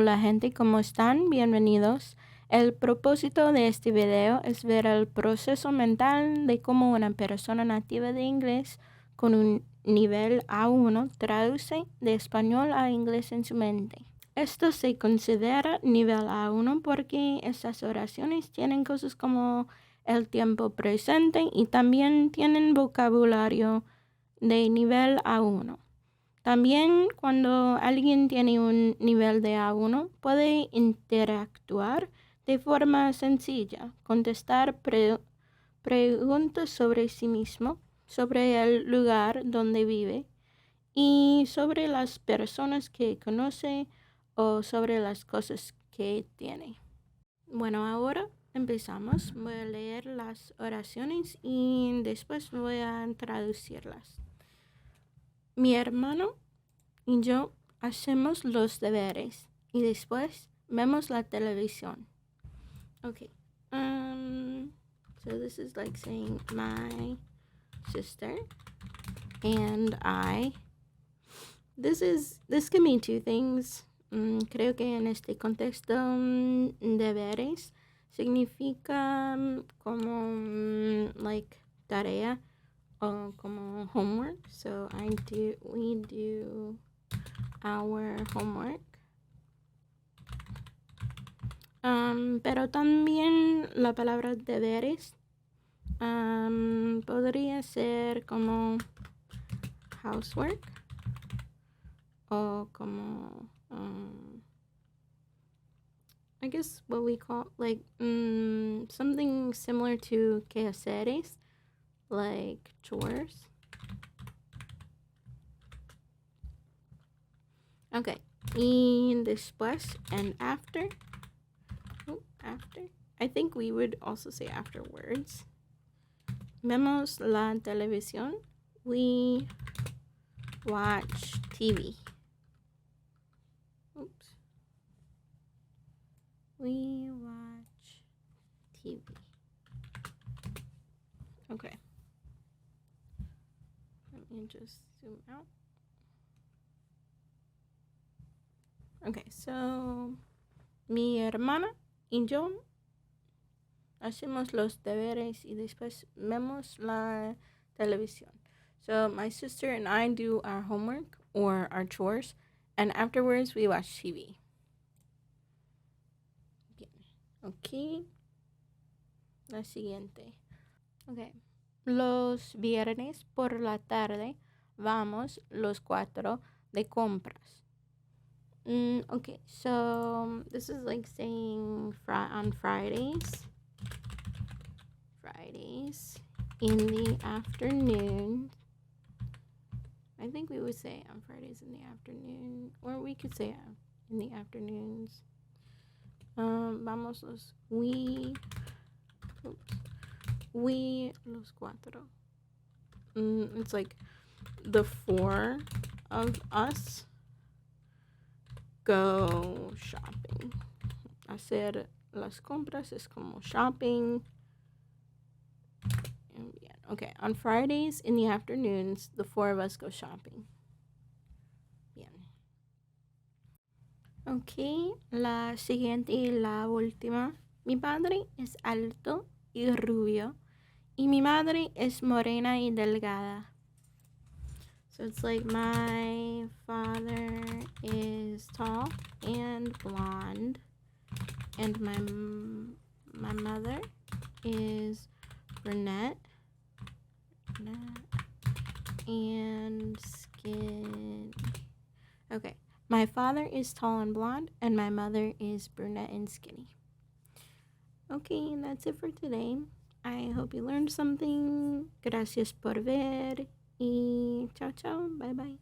Hola gente, ¿cómo están? Bienvenidos. El propósito de este video es ver el proceso mental de cómo una persona nativa de inglés con un nivel A1 traduce de español a inglés en su mente. Esto se considera nivel A1 porque estas oraciones tienen cosas como el tiempo presente y también tienen vocabulario de nivel A1. También cuando alguien tiene un nivel de A1 puede interactuar de forma sencilla, contestar preguntas sobre sí mismo, sobre el lugar donde vive y sobre las personas que conoce o sobre las cosas que tiene. Bueno, ahora empezamos. Voy a leer las oraciones y después voy a traducirlas. Mi hermano y yo hacemos los deberes y después vemos la televisión. Okay. So this is like saying my sister and I. This can mean two things. Creo que en este contexto deberes significa como like tarea o como homework. So we do our homework. Pero también la palabra deberes podría ser como housework o como I guess what we call like something similar to quehaceres, like chores. Okay, y después and after. After. I think we would also say afterwards. Vemos la televisión. We watch TV. Oops. We watch TV. Okay. Let me just zoom out. Okay, so mi hermana y yo hacemos los deberes y después vemos la televisión. So my sister and I do our homework or our chores, and afterwards we watch TV. Bien. Ok. La siguiente. Okay. Los viernes por la tarde vamos los 4 de compras. Okay, so this is like saying on Fridays in the afternoon. I think we would say on Fridays in the afternoon, or we could say in the afternoons. We los 4. It's like the 4 of us go shopping. Hacer las compras es como shopping. Okay, on Fridays in the afternoons, the 4 of us go shopping. Bien. Ok, la siguiente y la última. Mi padre es alto y rubio y mi madre es morena y delgada. So it's like my father is tall and blonde, and my mother is brunette and skinny. Okay, my father is tall and blonde, and my mother is brunette and skinny. Okay, that's it for today. I hope you learned something. Gracias por ver. Y chao, chao. Bye, bye.